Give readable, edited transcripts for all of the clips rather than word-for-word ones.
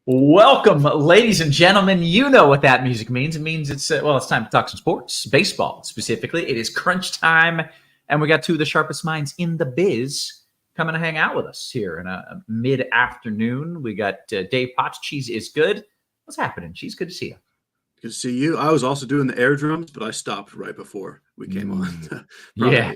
Welcome, ladies and gentlemen. You know what that music means. It means it's time to talk some sports, baseball specifically. It is crunch time, and we got two of the sharpest minds in the biz coming to hang out with us here in a mid-afternoon. We got Dave Potts. Cheese is good. What's happening, Cheese? Good to see you. Good to see you. I was also doing the air drums, but I stopped right before we came on. Yeah,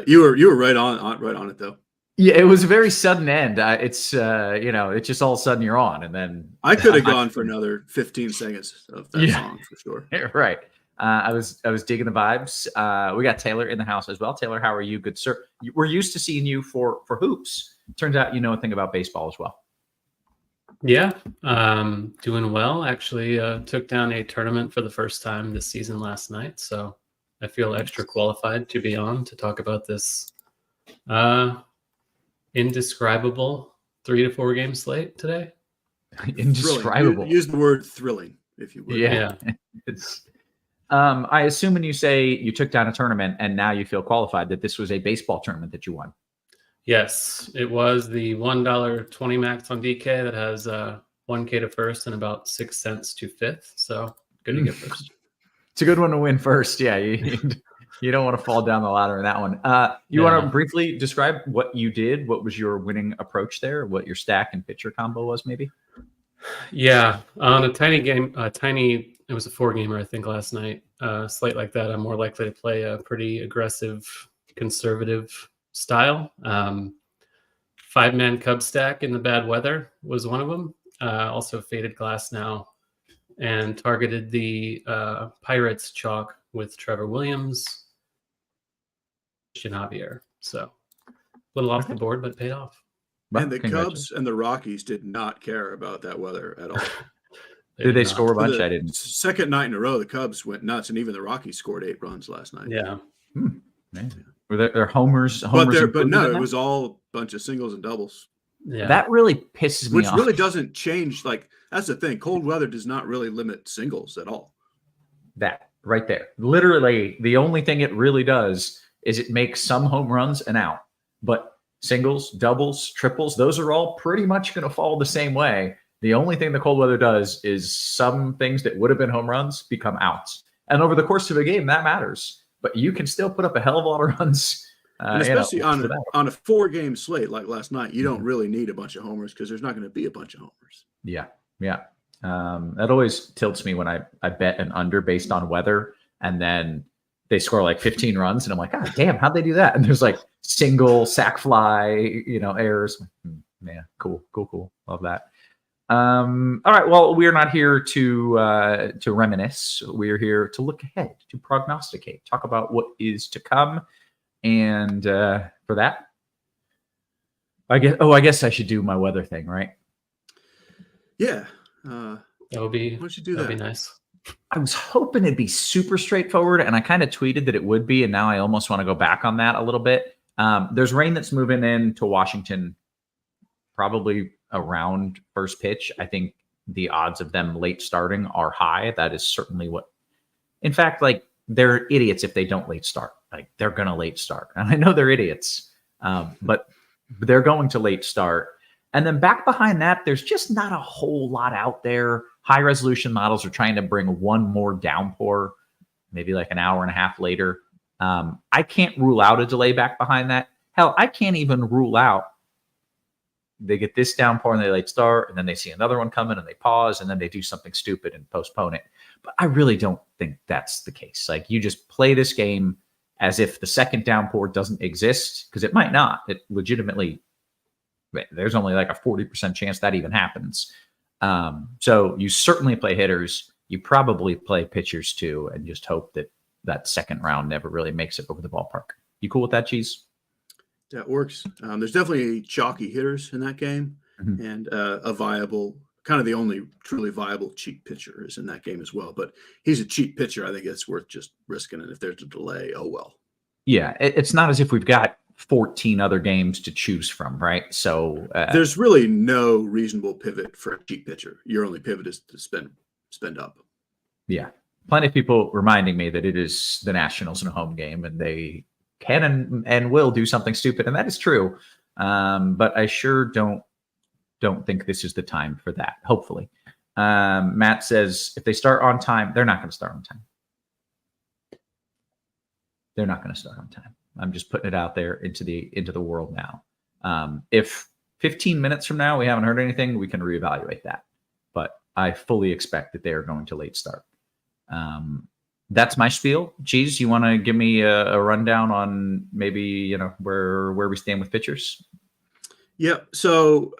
you were right on it though. Yeah, it was a very sudden end. It's just all of a sudden you're on, and then I could have gone for another 15 seconds of that song for sure. Right. I was digging the vibes. We got Taylor in the house as well. Taylor, how are you, good sir? We're used to seeing you for hoops. Turns out you know a thing about baseball as well. Yeah, doing well. Actually, took down a tournament for the first time this season last night, so I feel extra qualified to be on to talk about this indescribable 3 to 4 game slate today. Indescribable. Use the word thrilling, if you would. Yeah. It's. I assume when you say you took down a tournament and now you feel qualified, that this was a baseball tournament that you won. Yes, it was the $1.20 max on DK that has 1K to first and about 6 cents to fifth. So good to get first. It's a good one to win first. Yeah, you don't want to fall down the ladder in that one. You want to briefly describe what you did? What was your winning approach there? What your stack and pitcher combo was, maybe? Yeah, on a tiny game, it was a 4-gamer, I think, last night. Slate like that, I'm more likely to play a pretty aggressive, conservative style. 5-man Cub stack in the bad weather was one of them. Also faded glass now, and targeted the Pirates chalk with Trevor Williams, Javier. So a little off the board, but paid off. And the Cubs and the Rockies did not care about that weather at all. Did they score a bunch? I didn't. Second night in a row, the Cubs went nuts, and even the Rockies scored 8 runs last night. Yeah. Were there homers? But no, it was all a bunch of singles and doubles. Yeah. That really pisses me off. Which really doesn't change. Like, that's the thing. Cold weather does not really limit singles at all. That right there. Literally, the only thing it really does is it makes some home runs and out. But singles, doubles, triples, those are all pretty much going to fall the same way. The only thing the cold weather does is some things that would have been home runs become outs. And over the course of a game, that matters. But you can still put up a hell of a lot of runs. And especially on a 4-game slate like last night, you don't really need a bunch of homers because there's not going to be a bunch of homers. Yeah. That always tilts me when I bet an under based on weather, and then they score like 15 runs, and I'm like, God damn, how'd they do that? And there's like single, sack fly, errors. Man, cool. Love that. All right. Well, we're not here to reminisce. We're here to look ahead, to prognosticate, talk about what is to come. And for that, I guess I should do my weather thing, right? Yeah. That would be. Why don't you do that? That'd be nice. I was hoping it'd be super straightforward, and I kind of tweeted that it would be, and now I almost want to go back on that a little bit. There's rain that's moving into Washington probably around first pitch. I think the odds of them late starting are high. That is certainly what, in fact, like, they're idiots if they don't late start. Like, they're going to late start. And I know they're idiots, but they're going to late start. And then back behind that, there's just not a whole lot out there. High resolution models are trying to bring one more downpour, maybe like an hour and a half later. I can't rule out a delay back behind that. Hell, I can't even rule out they get this downpour and they late start, and then they see another one coming and they pause, and then they do something stupid and postpone it. But I really don't think that's the case. Like, you just play this game as if the second downpour doesn't exist, because it might not. It legitimately, there's only like a 40% chance that even happens. So you certainly play hitters. You probably play pitchers too, and just hope that second round never really makes it over the ballpark. You cool with that, Cheese? That works. There's definitely chalky hitters in that game, and a viable, kind of the only truly viable cheap pitcher is in that game as well. But he's a cheap pitcher. I think it's worth just risking it. If there's a delay, oh well. Yeah, it's not as if we've got 14 other games to choose from, right? So there's really no reasonable pivot for a cheap pitcher. Your only pivot is to spend up. Yeah, plenty of people reminding me that it is the Nationals in a home game, and they can and will do something stupid, and that is true. But I sure don't don't think this is the time for that. Hopefully. Matt says if they start on time, they're not going to start on time. They're not going to start on time. I'm just putting it out there into the world now. If 15 minutes from now we haven't heard anything, we can reevaluate that. But I fully expect that they are going to late start. That's my spiel. Cheese, you want to give me a rundown on maybe where we stand with pitchers? Yeah. So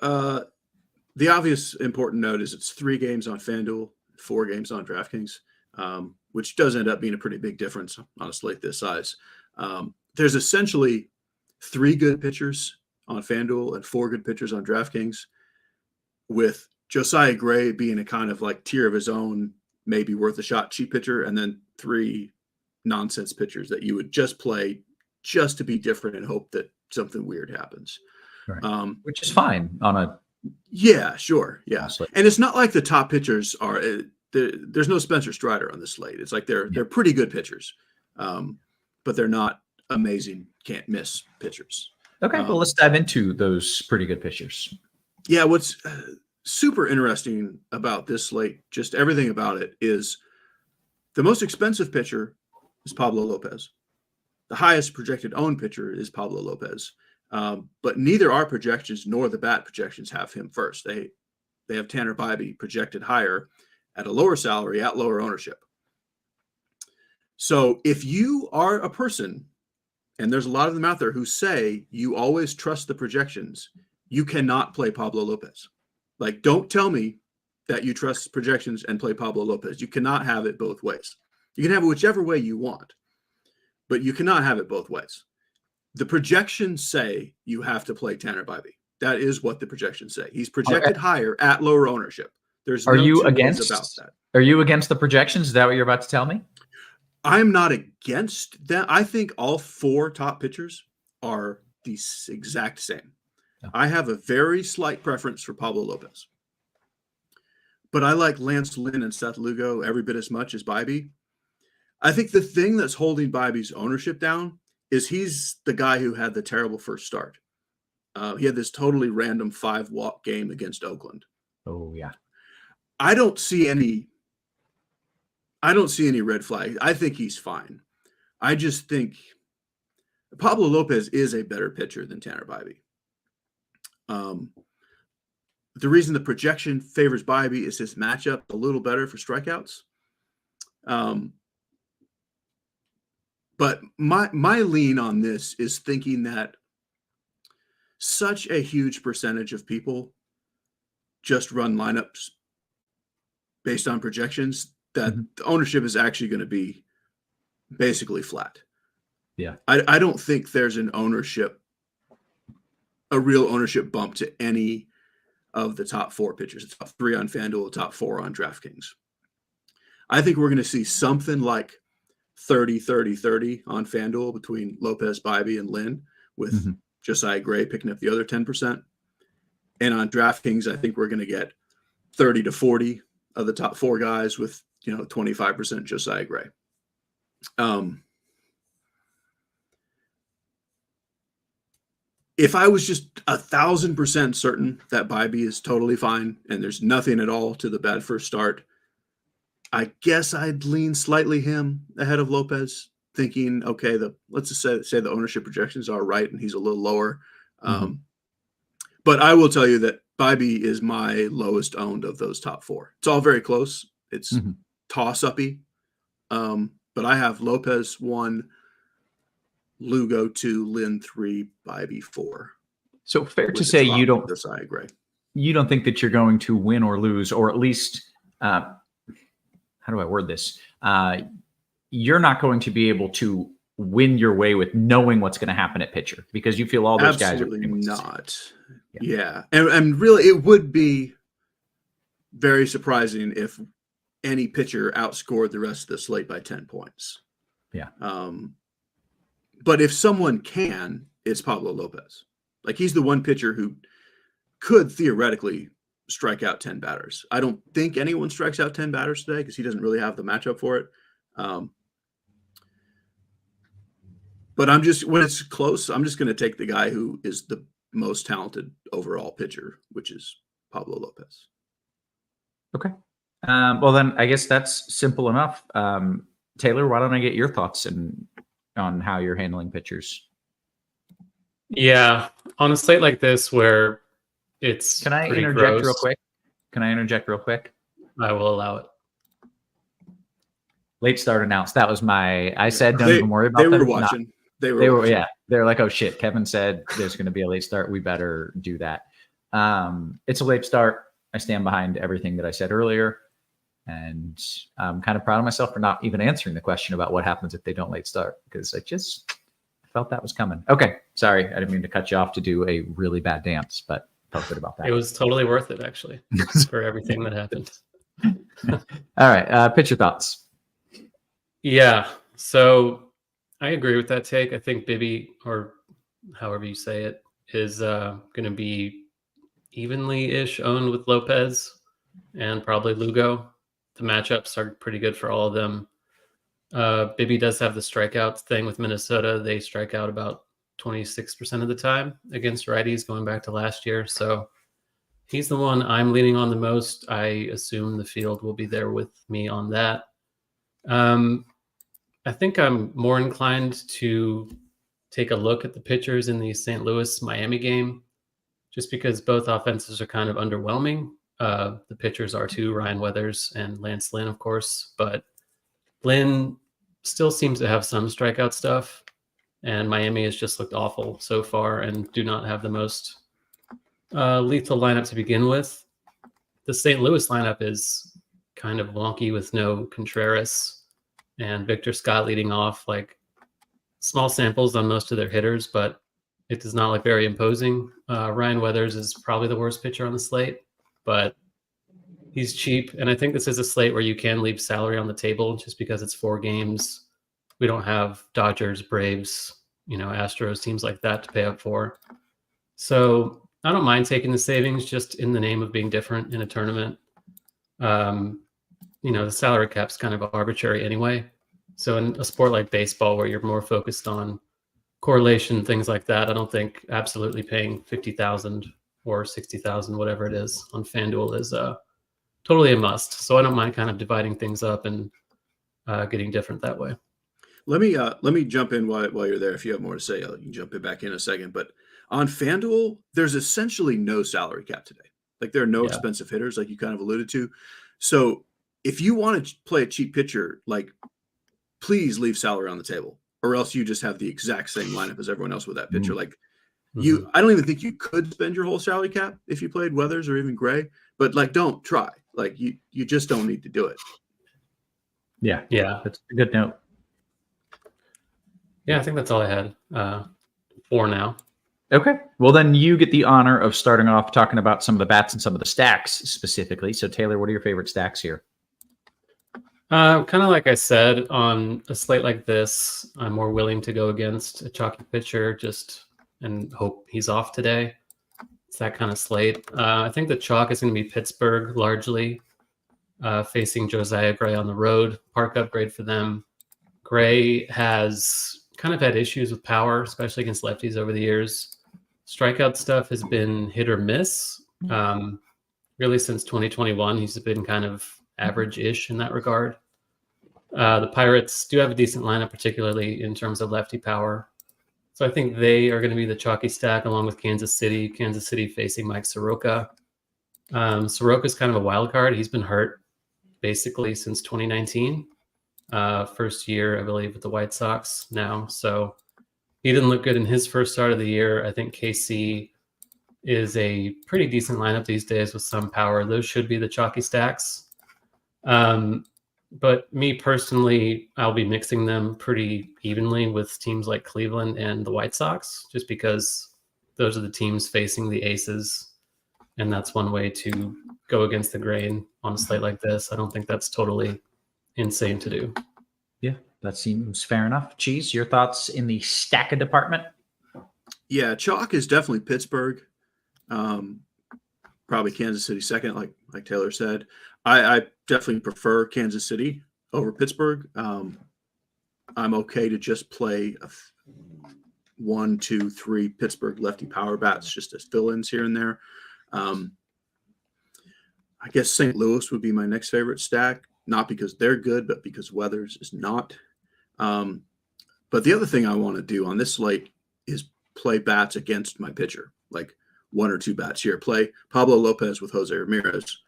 the obvious important note is it's 3 games on FanDuel, 4 games on DraftKings, which does end up being a pretty big difference on a slate this size. There's essentially 3 good pitchers on FanDuel and 4 good pitchers on DraftKings, with Josiah Gray being a kind of like tier of his own, maybe worth a shot cheap pitcher, and then 3 nonsense pitchers that you would just play just to be different and hope that something weird happens. Right. Which is fine on a. Yeah, sure. Yeah. Slate. And it's not like the top pitchers are, there's no Spencer Strider on the slate. It's like they're pretty good pitchers, but they're not amazing, can't miss pitchers. Okay. Well, let's dive into those pretty good pitchers. Yeah. What's super interesting about this slate, just everything about it, is the most expensive pitcher is Pablo Lopez. The highest projected owned pitcher is Pablo Lopez. But neither our projections nor the bat projections have him first. They have Tanner Bybee projected higher at a lower salary at lower ownership. So if you are a person, and there's a lot of them out there who say you always trust the projections, you cannot play Pablo Lopez. Like, don't tell me that you trust projections and play Pablo Lopez. You cannot have it both ways. You can have it whichever way you want, but you cannot have it both ways. The projections say you have to play Tanner Bybee. That is what the projections say. He's projected higher at lower ownership. There's no two ways about that. Are you against the projections? Is that what you're about to tell me? I'm not against that. I think all 4 top pitchers are the exact same. Oh. I have a very slight preference for Pablo Lopez, but I like Lance Lynn and Seth Lugo every bit as much as Bybee. I think the thing that's holding Bybee's ownership down is he's the guy who had the terrible first start. He had this totally random 5-walk game against Oakland. Oh yeah. I don't see any red flag. I think he's fine. I just think Pablo Lopez is a better pitcher than Tanner Bybee. The reason the projection favors Bybee is his matchup a little better for strikeouts. But my lean on this is thinking that such a huge percentage of people just run lineups based on projections that the ownership is actually going to be basically flat. Yeah. I don't think there's a real ownership bump to any of the top 4 pitchers. The top 3 on FanDuel, the top 4 on DraftKings. I think we're going to see something like 30-30-30 on FanDuel between Lopez, Bybee, and Lynn, with Josiah Gray picking up the other 10%. And on DraftKings, I think we're going to get 30-40 of the top 4 guys with 25% Josiah Gray. If I was just 1,000% certain that Bybee is totally fine and there's nothing at all to the bad first start, I guess I'd lean slightly him ahead of Lopez, thinking, okay, let's just say the ownership projections are right and he's a little lower. But I will tell you that Bybee is my lowest owned of those top 4. It's all very close. It's toss-uppy. But I have Lopez 1, Lugo 2, Lynn 3, Bybee 4. So fair to say you don't think that you're going to win or lose, or at least how do I word this? You're not going to be able to win your way with knowing what's going to happen at pitcher, because you feel all those guys are not. Yeah. And really, it would be very surprising if any pitcher outscored the rest of the slate by 10 points. Yeah. But if someone can, it's Pablo Lopez. Like, he's the one pitcher who could theoretically strike out 10 batters. I don't think anyone strikes out 10 batters today because he doesn't really have the matchup for it. But when it's close, I'm just going to take the guy who is the most talented overall pitcher, which is Pablo Lopez. Okay. Well, then I guess that's simple enough. Taylor, why don't I get your thoughts on how you're handling pitchers? Yeah, on a slate like this where it's Can I pretty interject gross, real quick? I will allow it. Late start announced. That was I said, don't even worry about They were them. watching. They They were, watching. yeah. They're like, oh shit, Kevin said there's going to be a late start. We better do that. It's a late start. I stand behind everything that I said earlier. And I'm kind of proud of myself for not even answering the question about what happens if they don't late start, because I felt that was coming. Okay. Sorry. I didn't mean to cut you off to do a really bad dance, but felt good about that. It was totally worth it, actually, for everything that happened. All right. Pitcher thoughts. Yeah. So I agree with that take. I think Bibby, or however you say it, is going to be evenly-ish owned with Lopez and probably Lugo. The matchups are pretty good for all of them. Bibby does have the strikeout thing with Minnesota. They strike out about 26% of the time against righties going back to last year. So he's the one I'm leaning on the most. I assume the field will be there with me on that. I think I'm more inclined to take a look at the pitchers in the St. Louis-Miami game, just because both offenses are kind of underwhelming. The pitchers are too, Ryan Weathers and Lance Lynn, of course, but Lynn still seems to have some strikeout stuff, and Miami has just looked awful so far and do not have the most lethal lineup to begin with. The St. Louis lineup is kind of wonky with no Contreras and Victor Scott leading off, like small samples on most of their hitters, but it does not look very imposing. Ryan Weathers is probably the worst pitcher on the slate, but he's cheap. And I think this is a slate where you can leave salary on the table just because it's 4 games. We don't have Dodgers, Braves, Astros, teams like that to pay up for. So I don't mind taking the savings just in the name of being different in a tournament. The salary cap's kind of arbitrary anyway. So in a sport like baseball, where you're more focused on correlation, things like that, I don't think absolutely paying $50,000 or $60,000, whatever it is, on FanDuel is totally a must. So I don't mind kind of dividing things up and getting different that way. Let me jump in while you're there. If you have more to say, you can jump back in a second. But on FanDuel, there's essentially no salary cap today. Like there are no expensive hitters, like you kind of alluded to. So if you want to play a cheap pitcher, like please leave salary on the table, or else you just have the exact same lineup as everyone else with that pitcher. Like I don't even think you could spend your whole salary cap if you played Weathers or even Gray. But like, don't try. Like you just don't need to do it. Yeah, that's a good note. Yeah, I think that's all I had for now. Okay. Well, then you get the honor of starting off talking about some of the bats and some of the stacks specifically. So, Taylor, what are your favorite stacks here? Kind of like I said, on a slate like this, I'm more willing to go against a chalky pitcher and hope he's off today. It's that kind of slate. I think the chalk is going to be Pittsburgh largely, facing Josiah Gray on the road. Park upgrade for them. Gray has kind of had issues with power, especially against lefties over the years. Strikeout stuff has been hit or miss. Really since 2021, he's been kind of average-ish in that regard. The Pirates do have a decent lineup, particularly in terms of lefty power. So I think they are going to be the chalky stack along with Kansas City. Kansas City facing Mike Soroka. Soroka's kind of a wild card. He's been hurt basically since 2019. First year, I believe, with the White Sox now. So he didn't look good in his first start of the year. I think KC is a pretty decent lineup these days with some power. Those should be the chalky stacks. But me personally, I'll be mixing them pretty evenly with teams like Cleveland and the White Sox, just because those are the teams facing the aces. And that's one way to go against the grain on a slate like this. I don't think that's totally insane to do. Yeah, that seems fair enough. Cheese, your thoughts in the stacker department? Yeah, chalk is definitely Pittsburgh. Probably Kansas City second, like Taylor said. I definitely prefer Kansas City over Pittsburgh. I'm okay to just play 1, 2, 3 Pittsburgh lefty power bats just as fill-ins here and there. I guess St. Louis would be my next favorite stack, not because they're good, but because Weathers is not. But the other thing I want to do on this slate is play bats against my pitcher, like 1 or 2 bats here. Play Pablo Lopez with Jose Ramirez.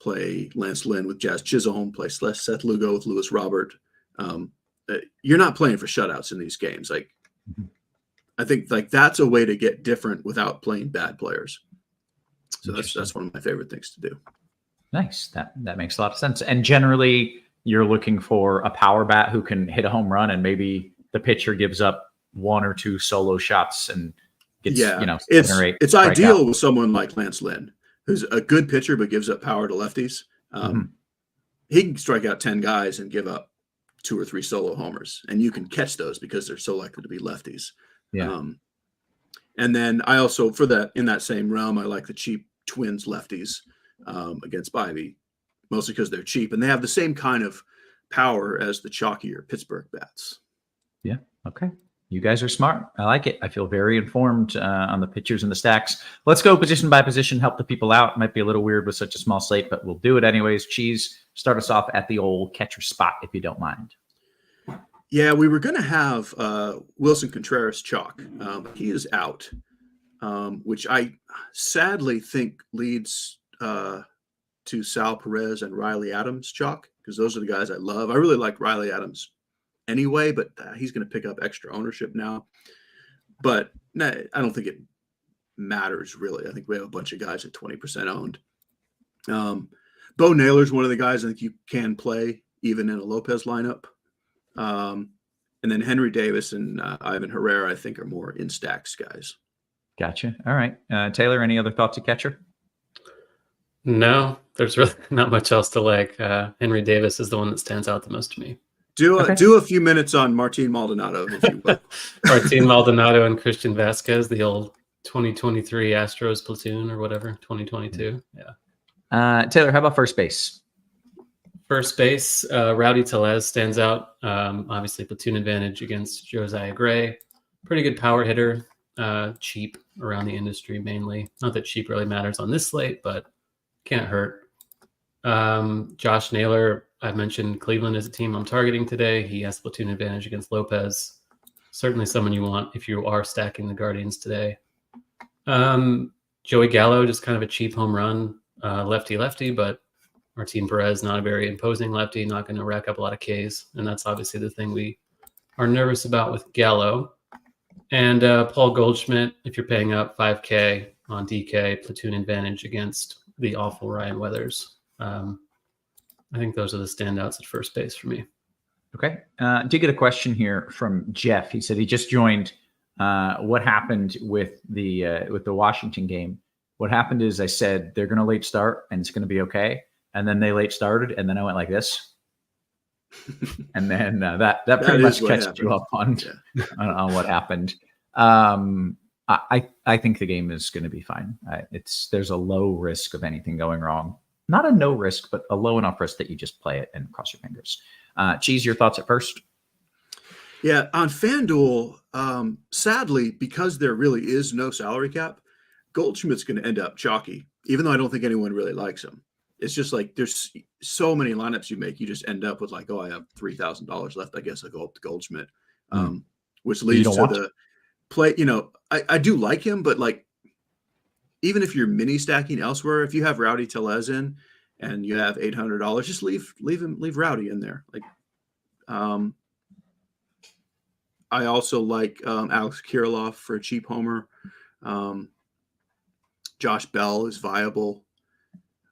Play Lance Lynn with Jazz Chisholm. Play Seth Lugo with Lewis Robert. You're not playing for shutouts in these games. Like, I think like that's a way to get different without playing bad players. So that's one of my favorite things to do. Nice. That makes a lot of sense. And generally, you're looking for a power bat who can hit a home run, and maybe the pitcher gives up 1 or 2 solo shots and gets 7 or 8. It's ideal with someone like Lance Lynn, who's a good pitcher but gives up power to lefties. He can strike out 10 guys and give up 2 or 3 solo homers, and you can catch those because they're so likely to be lefties. Yeah. And then I also, in that same realm, I like the cheap Twins lefties against Bivey, mostly because they're cheap and they have the same kind of power as the chalkier Pittsburgh bats. Yeah. Okay. You guys are smart. I like it. I feel very informed on the pitchers and the stacks. Let's go position by position, help the people out. Might be a little weird with such a small slate, but we'll do it anyways. Cheese, start us off at the old catcher spot, if you don't mind. Yeah, we were going to have Wilson Contreras chalk. He is out, which I sadly think leads to Sal Perez and Riley Adams chalk, because those are the guys I love. I really like Riley Adams anyway, but he's going to pick up extra ownership now. But I don't think it matters, really. I think we have a bunch of guys at 20% owned. Bo Naylor's one of the guys I think you can play even in a Lopez lineup. And then Henry Davis and Ivan Herrera, I think, are more in stacks guys. Gotcha. All right. Taylor, any other thoughts of catcher? No, there's really not much else to like. Henry Davis is the one that stands out the most to me. Do a few minutes on Martin Maldonado, if you will. Martin Maldonado and Christian Vasquez, the old 2023 Astros platoon or whatever, 2022. Yeah. Taylor, how about first base? First base, Rowdy Tellez stands out. Obviously, platoon advantage against Josiah Gray. Pretty good power hitter. Cheap around the industry mainly. Not that cheap really matters on this slate, but can't hurt. Josh Naylor, I mentioned Cleveland as a team I'm targeting today. He has platoon advantage against Lopez. Certainly someone you want if you are stacking the Guardians today. Joey Gallo, just kind of a cheap home run, lefty, but Martin Perez, not a very imposing lefty, not going to rack up a lot of Ks. And that's obviously the thing we are nervous about with Gallo. And Paul Goldschmidt, if you're paying up $5K on DK, platoon advantage against the awful Ryan Weathers. I think those are the standouts at first base for me. Okay. Did get a question here from Jeff. He said he just joined. What happened with the Washington game? What happened is I said they're going to late start and it's going to be okay. And then they late started, and then I went like this. And then that pretty much catches you up on what happened. I think the game is going to be fine. There's a low risk of anything going wrong. Not a no risk, but a low enough risk that you just play it and cross your fingers. Cheese, your thoughts at first? Yeah, on FanDuel, sadly, because there really is no salary cap, Goldschmidt's going to end up chalky, even though I don't think anyone really likes him. It's just like there's so many lineups you make, you just end up with like, oh, I have $3,000 left. I guess I'll go up to Goldschmidt, which leads to the play. I do like him, but like, even if you're mini stacking elsewhere, if you have Rowdy Tellez in and you have $800, just leave Rowdy in there. Like, I also like Alex Kirilloff for a cheap homer. Josh Bell is viable.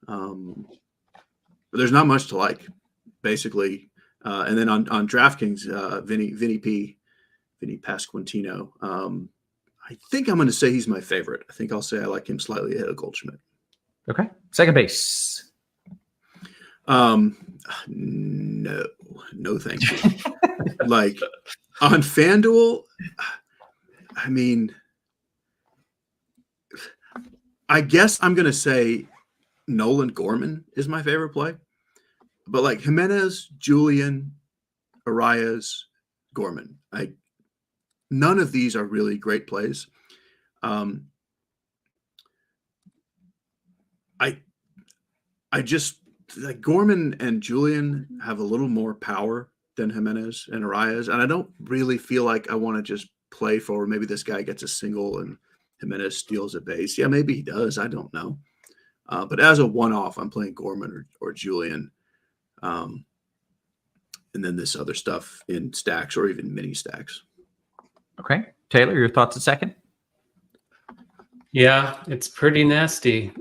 But there's not much to like, basically. And then on DraftKings, Vinny Pasquantino. I think I'm going to say he's my favorite. I think I'll say I like him slightly ahead of Goldschmidt. Okay. Second base. No, thank you. Like on FanDuel, I mean, I guess I'm going to say Nolan Gorman is my favorite play, but like Jimenez, Julian, Arias, Gorman, none of these are really great plays. I just like Gorman and Julian have a little more power than Jimenez and Arias, and I don't really feel like I want to just play for maybe this guy gets a single and Jimenez steals a base. Yeah, maybe he does. I don't know. But as a one-off, I'm playing Gorman or Julian, and then this other stuff in stacks or even mini stacks. Okay, Taylor, your thoughts a second? Yeah, it's pretty nasty.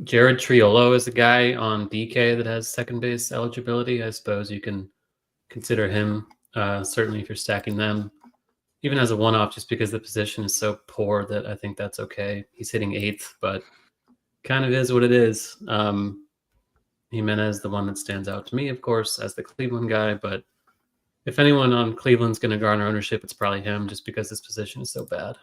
Jared Triolo is a guy on DK that has second base eligibility. I suppose you can consider him, certainly if you're stacking them, even as a one-off, just because the position is so poor that I think that's okay. He's hitting 8th, but kind of is what it is. Jimenez, the one that stands out to me, of course, as the Cleveland guy, but if anyone on Cleveland's going to garner ownership, it's probably him, just because this position is so bad.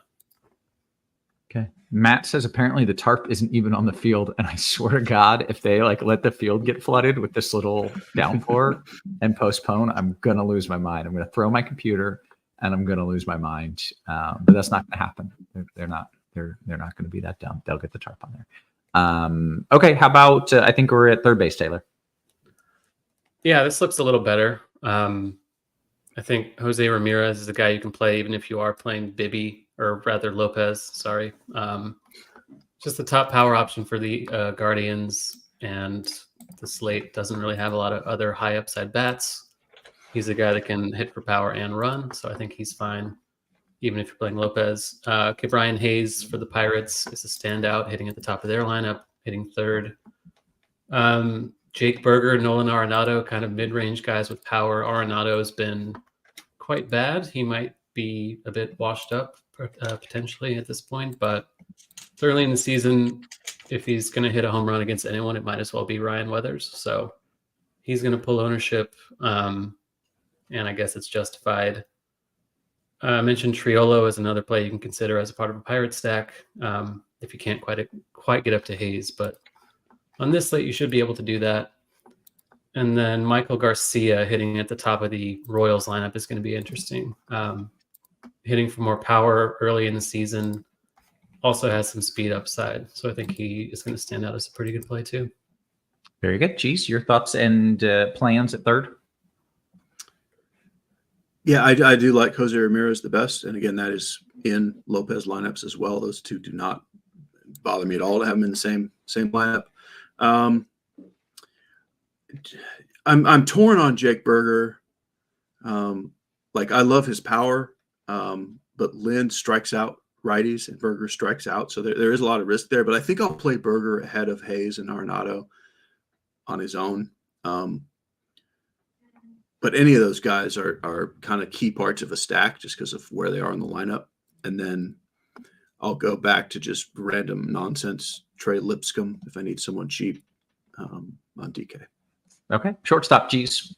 Okay. Matt says apparently the tarp isn't even on the field, and I swear to God, if they like let the field get flooded with this little downpour and postpone, I'm gonna lose my mind. I'm gonna throw my computer, and I'm gonna lose my mind. But that's not gonna happen. They're not gonna be that dumb. They'll get the tarp on there. Okay. How about I think we're at third base, Taylor. Yeah, this looks a little better. I think Jose Ramirez is a guy you can play even if you are playing Bibby, or rather Lopez, sorry. Just the top power option for the Guardians, and the slate doesn't really have a lot of other high upside bats. He's a guy that can hit for power and run, so I think he's fine, even if you're playing Lopez. Brian Hayes for the Pirates is a standout, hitting at the top of their lineup, hitting 3rd. Jake Berger, Nolan Arenado, kind of mid-range guys with power. Arenado's been quite bad. He might be a bit washed up potentially at this point, but it's early in the season. If he's going to hit a home run against anyone, it might as well be Ryan Weathers. So he's going to pull ownership, and I guess it's justified. I mentioned Triolo as another play you can consider as a part of a Pirate stack if you can't quite get up to Hayes, but on this slate you should be able to do that. And then Michael Garcia hitting at the top of the Royals lineup is going to be interesting. Hitting for more power early in the season, also has some speed upside. So I think he is going to stand out as a pretty good play too. Very good. Geez, your thoughts and plans at third? Yeah, I do like Jose Ramirez the best. And again, that is in Lopez lineups as well. Those two do not bother me at all to have them in the same lineup. I'm torn on Jake Berger. Like I love his power, but Lind strikes out righties and Berger strikes out. So there is a lot of risk there, but I think I'll play Berger ahead of Hayes and Arenado on his own. But any of those guys are kind of key parts of a stack just because of where they are in the lineup. And then I'll go back to just random nonsense Trey Lipscomb if I need someone cheap on DK. Okay. Shortstop, geez.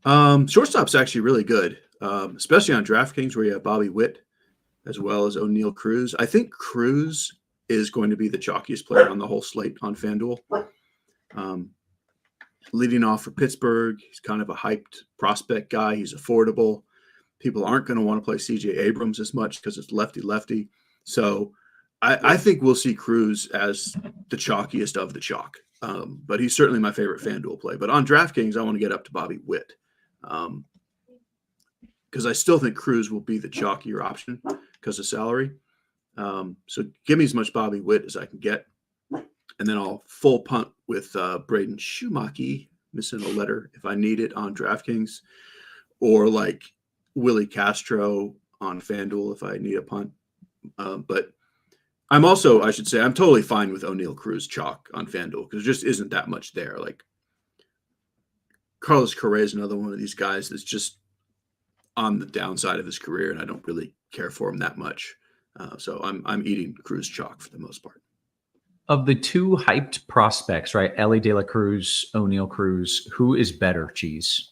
Shortstop's actually really good, especially on DraftKings where you have Bobby Witt as well as O'Neal Cruz. I think Cruz is going to be the chalkiest player on the whole slate on FanDuel. Leading off for Pittsburgh, he's kind of a hyped prospect guy. He's affordable. People aren't going to want to play CJ Abrams as much because it's lefty-lefty. So I think we'll see Cruz as the chalkiest of the chalk. But he's certainly my favorite FanDuel play. But on DraftKings, I want to get up to Bobby Witt because I still think Cruz will be the chalkier option because of salary. So give me as much Bobby Witt as I can get. And then I'll full punt with Braden Schumacher, missing a letter if I need it on DraftKings, or like Willie Castro on FanDuel if I need a punt. But I'm also, I should say, I'm totally fine with O'Neal Cruz chalk on FanDuel because there just isn't that much there. Like Carlos Correa is another one of these guys that's just on the downside of his career, and I don't really care for him that much. So I'm eating Cruz chalk for the most part. Of the two hyped prospects, right? Ellie De La Cruz, O'Neal Cruz, who is better, Cheese?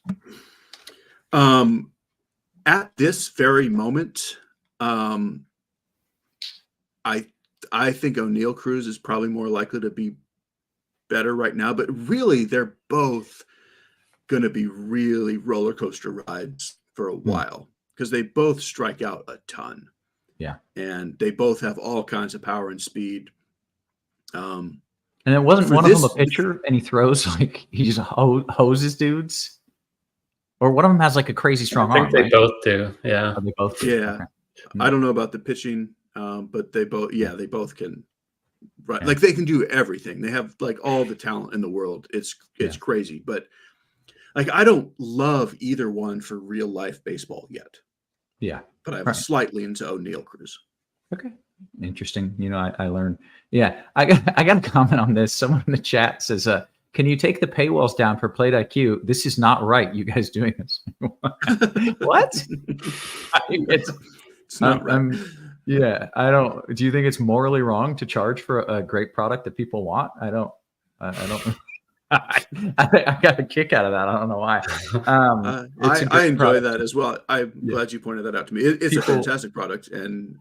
At this very moment, I think O'Neal Cruz is probably more likely to be better right now, but really they're both going to be really roller coaster rides for a while because they both strike out a ton. Yeah. And they both have all kinds of power and speed. And And it wasn't For one of them this- a pitcher, and he throws like he just hoses dudes, or one of them has like a crazy strong I think arm. they Right? both do. Yeah. Oh, they both do. Yeah. Okay. I don't know about the pitching, but they both can. Right, Yeah. like they can do everything. They have like all the talent in the world. It's crazy, but like I don't love either one for real life baseball yet. Yeah. But I'm Right. slightly into O'Neill Cruz. Okay. Interesting. I learned. Yeah. I got a comment on this. Someone in the chat says, can you take the paywalls down for Plate IQ? This is not right. You guys doing this. What? It's not right. I don't. Do you think it's morally wrong to charge for a great product that people want? I don't. I got a kick out of that. I don't know why. I enjoy that as well. I'm glad you pointed that out to me. It's a fantastic product, and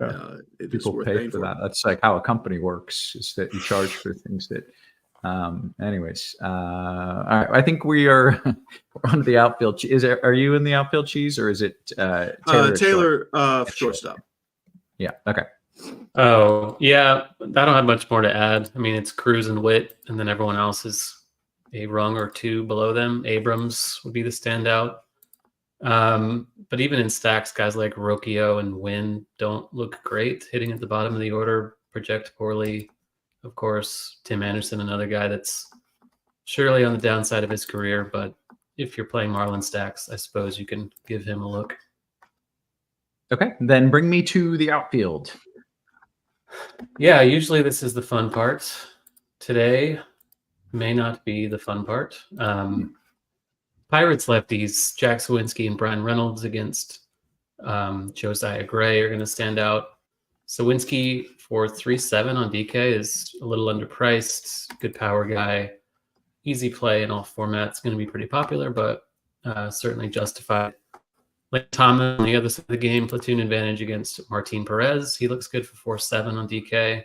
it is worth paying for that. That's like how a company works: is that you charge for things that. Anyways, all right. I think we're on the outfield. Are you in the outfield, Cheese, or is it Taylor shortstop? Yeah. Okay. Oh, yeah. I don't have much more to add. I mean, it's Cruz and Witt, and then everyone else is a rung or two below them. Abrams would be the standout. But even in stacks, guys like Rocchio and Wynn don't look great. Hitting at the bottom of the order, project poorly. Of course, Tim Anderson, another guy that's surely on the downside of his career. But if you're playing Marlin stacks, I suppose you can give him a look. Okay, then bring me to the outfield. Yeah, usually this is the fun part. Today may not be the fun part. Pirates lefties, Jack Sawinski and Brian Reynolds against Josiah Gray are going to stand out. Sawinski for 3.7 on DK is a little underpriced. Good power guy. Easy play in all formats. Going to be pretty popular, but certainly justified. Like Thomas on the other side of the game, platoon advantage against Martin Perez. He looks good for 4.7 on DK.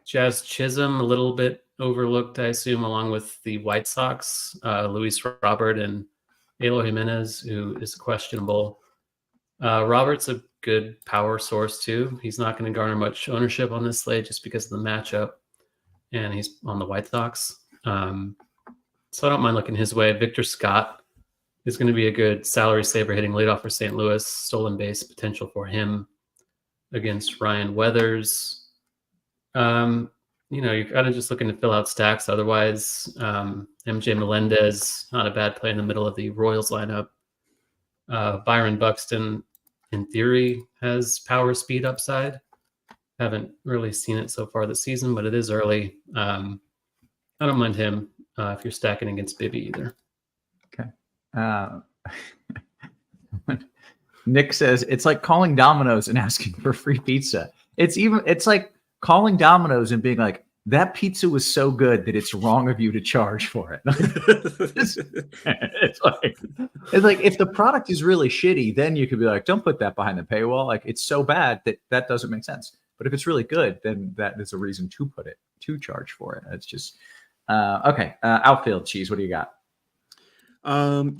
Jazz Chisholm, a little bit overlooked, I assume, along with the White Sox. Luis Robert and Eloy Jimenez, who is questionable. Robert's a good power source, too. He's not going to garner much ownership on this slate just because of the matchup, and he's on the White Sox. So I don't mind looking his way. Victor Scott is going to be a good salary saver hitting leadoff for St. Louis. Stolen base potential for him against Ryan Weathers. You're kind of just looking to fill out stacks. Otherwise, MJ Melendez, not a bad play in the middle of the Royals lineup. Byron Buxton, in theory, has power speed upside. Haven't really seen it so far this season, but it is early. I don't mind him if you're stacking against Bibby either. Okay. Nick says it's like calling Domino's and asking for free pizza. It's like calling Domino's and being like, that pizza was so good that it's wrong of you to charge for it. it's like if the product is really shitty, then you could be like, don't put that behind the paywall. Like it's so bad that doesn't make sense. But if it's really good, then that is a reason to charge for it. It's just okay. Outfield, Cheese. What do you got?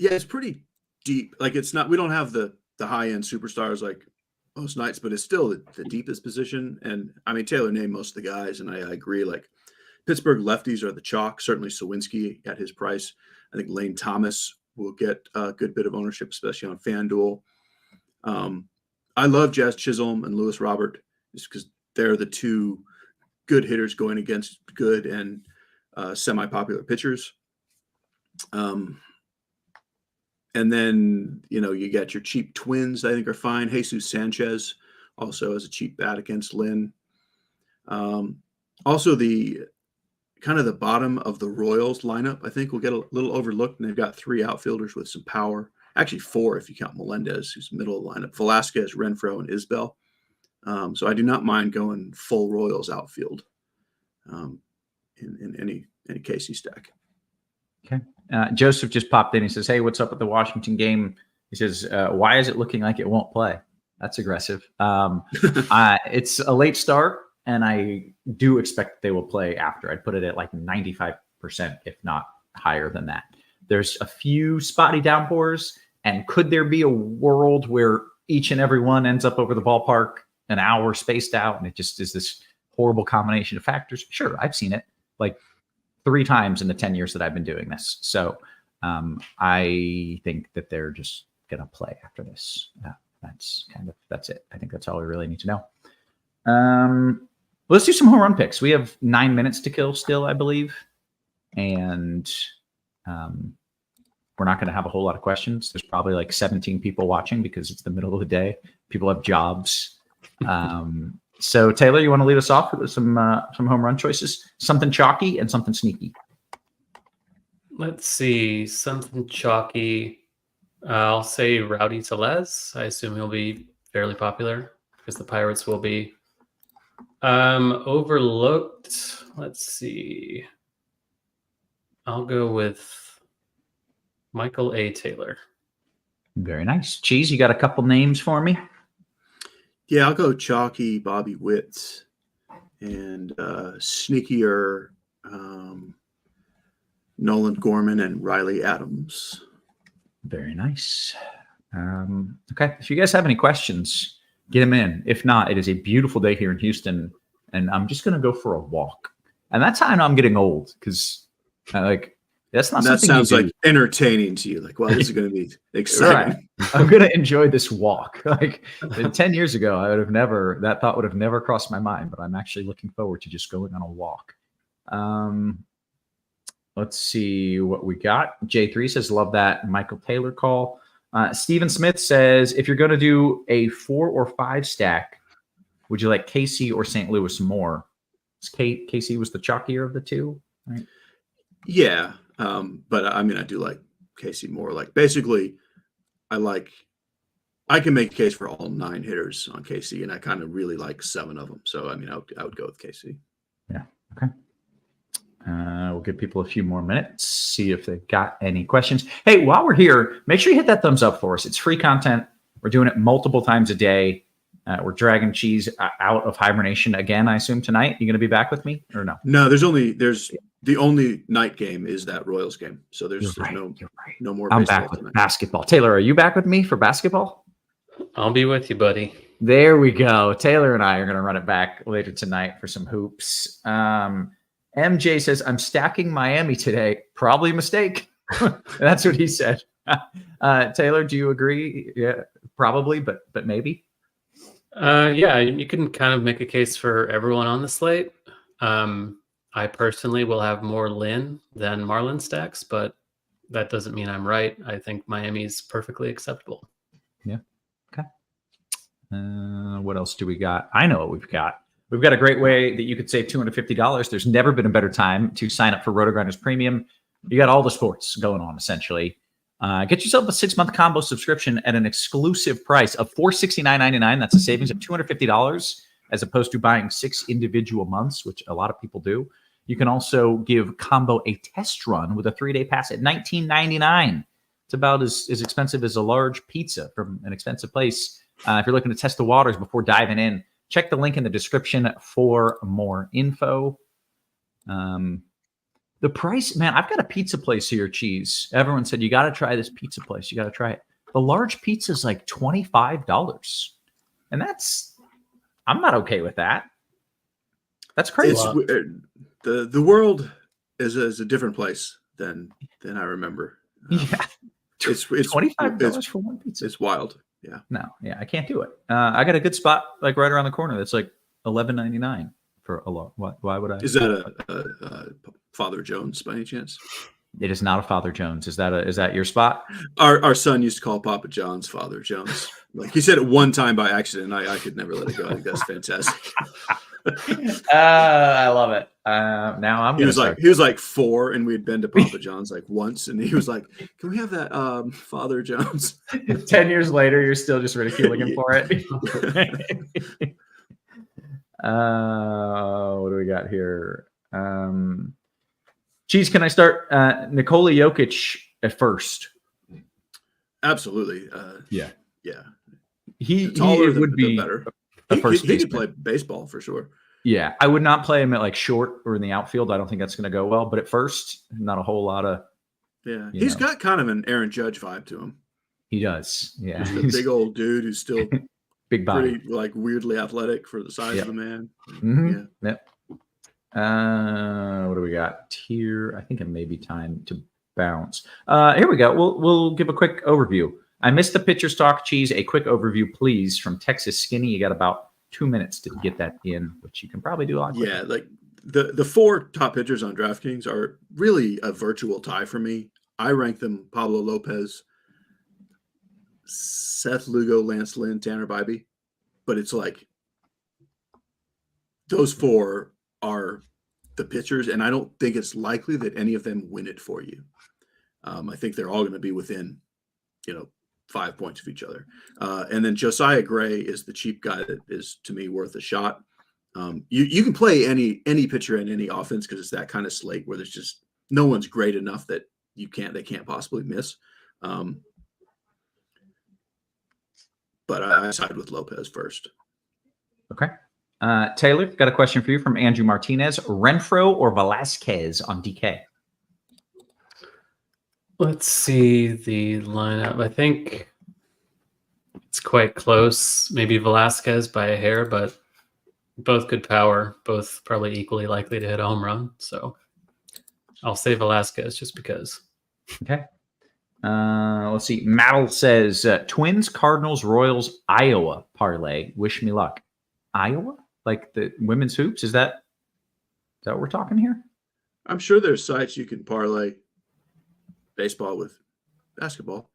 It's pretty deep. Like it's not. We don't have the high end superstars like most nights, but it's still the deepest position. And I mean, Taylor named most of the guys, and I agree. Like Pittsburgh lefties are the chalk. Certainly Sawinski at his price. I think Lane Thomas will get a good bit of ownership, especially on FanDuel. I love Jazz Chisholm and Luis Robert just because they're the two good hitters going against good and semi-popular pitchers. And then, you got your cheap twins, I think are fine. Jesus Sanchez also has a cheap bat against Lynn. Also, the kind of the bottom of the Royals lineup, I think, will get a little overlooked. And they've got 3 outfielders with some power. Actually, 4 if you count Melendez, who's middle of the lineup. Velasquez, Renfroe, and Isbell. So I do not mind going full Royals outfield in any Casey stack. Okay. Joseph just popped in. He says, hey, what's up with the Washington game? He says, why is it looking like it won't play? That's aggressive. It's a late start, and I do expect they will play after. I'd put it at like 95%, if not higher than that. There's a few spotty downpours, and could there be a world where each and every one ends up over the ballpark an hour spaced out, and it just is this horrible combination of factors. Sure, I've seen it like 3 times in the 10 years that I've been doing this. So I think that they're just going to play after this. That's it. I think that's all we really need to know. Let's do some home run picks. We have 9 minutes to kill still, I believe. And we're not going to have a whole lot of questions. There's probably like 17 people watching because it's the middle of the day. People have jobs. So Taylor, you want to lead us off with some home run choices? Something chalky and something sneaky. Let's see. Something chalky. I'll say Rowdy Tellez. I assume he'll be fairly popular because the Pirates will be. Overlooked. Let's see. I'll go with Michael A. Taylor. Very nice. Cheese, you got a couple names for me? Yeah, I'll go chalky Bobby Witt and sneakier Nolan Gorman and Riley Adams. Very nice. Okay. If you guys have any questions, get them in. If not, it is a beautiful day here in Houston, and I'm just going to go for a walk. And that's how I know I'm getting old, because that's not that something sounds you do. like entertaining to you. Like, well, this is going to be exciting. Right. I'm going to enjoy this walk. 10 years ago, that thought would have never crossed my mind, but I'm actually looking forward to just going on a walk. Let's see what we got. J3 says, love that Michael Taylor call. Steven Smith says, if you're going to do a 4 or 5 stack, would you like KC or St. Louis more? KC was the chalkier of the two, right? Yeah. But I mean, I do like KC more. Like, basically, I can make a case for all 9 hitters on KC, and I kind of really like 7 of them. So, I mean, I would go with KC. Yeah. Okay. We'll give people a few more minutes, see if they've got any questions. Hey, while we're here, make sure you hit that thumbs up for us. It's free content. We're doing it multiple times a day. We're dragging Cheese out of hibernation again, I assume, tonight. You going to be back with me or no? No, the only night game is that Royals game. So there's no more. I'm back with basketball. Taylor, are you back with me for basketball? I'll be with you, buddy. There we go. Taylor and I are going to run it back later tonight for some hoops. MJ says, I'm stacking Miami today. Probably a mistake. That's what he said. Taylor, do you agree? Yeah, probably, but maybe. Yeah, you can kind of make a case for everyone on the slate. I personally will have more Lynn than Marlin stacks, but that doesn't mean I'm right. I think Miami's perfectly acceptable. Yeah. Okay. What else do we got? I know what we've got. We've got a great way that you could save $250. There's never been a better time to sign up for RotoGrinders Premium. You got all the sports going on, essentially. Get yourself a 6-month combo subscription at an exclusive price of $469.99. That's a savings of $250 as opposed to buying 6 individual months, which a lot of people do. You can also give combo a test run with a 3-day pass at $19.99. It's about as expensive as a large pizza from an expensive place. If you're looking to test the waters before diving in, check the link in the description for more info. The price, man, I've got a pizza place here, Cheese. Everyone said, you got to try this pizza place. You got to try it. The large pizza is like $25. And I'm not okay with that. That's crazy. The world is a different place than I remember. Yeah. It's $25 for one pizza. It's wild. Yeah. No, yeah, I can't do it. I got a good spot like right around the corner. That's like $11.99 for a lot. Why would I? Is that a Father Jones by any chance? It is not a Father Jones. Is that your spot? Our son used to call Papa John's Father Jones. Like, he said it one time by accident. I could never let it go. I think that's fantastic. I love it. Now he was like 4, and we had been to Papa John's like once, and he was like, "Can we have that Father John's?" 10 years later, you're still just ridiculing him for it. What do we got here? Cheese, can I start Nikola Jokic at first? Absolutely. Yeah. He would be better. He could play baseball for sure. Yeah, I would not play him at like short or in the outfield. I don't think that's going to go well. But at first, not a whole lot of. Yeah, he's got kind of an Aaron Judge vibe to him. He does. Yeah, he's a big old dude who's still Big body. Pretty like weirdly athletic for the size of the man. Mm-hmm. Yeah. Yep. What do we got here? I think it may be time to bounce. Here we go. We'll give a quick overview. I missed the pitcher stock. Cheese. A quick overview, please, from Texas Skinny. You got about 2 minutes to get that in, which you can probably do a lot quicker. Yeah, like the 4 top pitchers on DraftKings are really a virtual tie for me. I rank them: Pablo Lopez, Seth Lugo, Lance Lynn, Tanner Bybee. But it's like those 4 are the pitchers, and I don't think it's likely that any of them win it for you. I think they're all going to be within, 5 points of each other. And then Josiah Gray is the cheap guy that is, to me, worth a shot. You can play any pitcher in any offense because it's that kind of slate where there's just no one's great enough that they can't possibly miss. But I side with Lopez first. Okay. Taylor, got a question for you from Andrew Martinez. Renfroe or Velasquez on DK? Let's see the lineup. I think it's quite close. Maybe Velasquez by a hair, but both good power, both probably equally likely to hit a home run. So I'll say Velasquez just because. Okay. Let's see. Mattel says Twins, Cardinals, Royals, Iowa parlay. Wish me luck. Iowa? Like the women's hoops? Is that what we're talking here? I'm sure there's sites you can parlay baseball with basketball.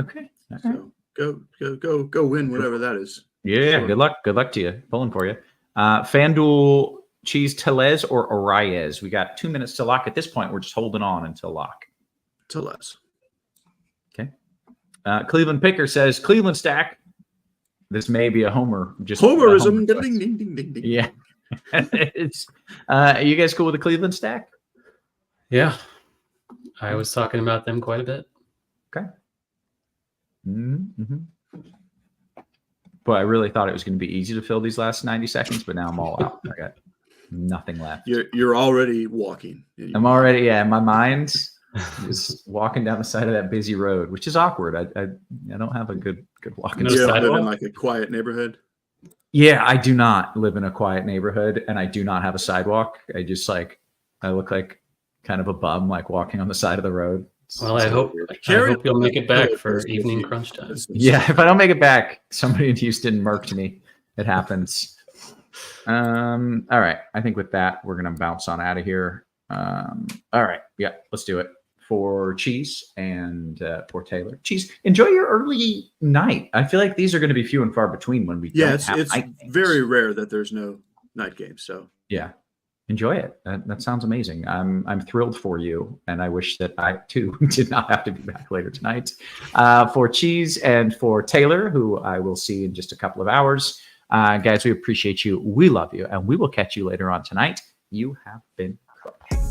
Okay. So go win whatever that is. Yeah. Sure. Good luck. Good luck to you. Pulling for you. FanDuel, Cheese, Tellez or Arias? We got 2 minutes to lock. At this point, we're just holding on until lock. Tellez. Okay. Cleveland Picker says Cleveland stack. This may be a homer. Just Homerism. Ding, ding, ding, ding, ding. Yeah. It's. Are you guys cool with the Cleveland stack? Yeah. I was talking about them quite a bit. Okay. Mm-hmm. Boy, I really thought it was going to be easy to fill these last 90 seconds, but now I'm all out. I got nothing left. You're already walking. I'm already, my mind is walking down the side of that busy road, which is awkward. I don't have a good walking. No You don't sidewalk? live in like a quiet neighborhood. Yeah, I do not live in a quiet neighborhood, and I do not have a sidewalk. I just I look like kind of a bum, like walking on the side of the road. Well, I hope you'll make it back for evening crunch time. Yeah, if I don't make it back, somebody in Houston murked me. It happens. All right. I think with that, we're going to bounce on out of here. All right. Yeah, let's do it. For Cheese and for Taylor. Cheese, enjoy your early night. I feel like these are going to be few and far between when we don't have it's night games. very rare that there's no night games. So yeah. Enjoy it. That sounds amazing. I'm thrilled for you, and I wish that I too did not have to be back later tonight. For Cheese and for Taylor, who I will see in just a couple of hours, guys, we appreciate you. We love you, and we will catch you later on tonight. You have been cooked.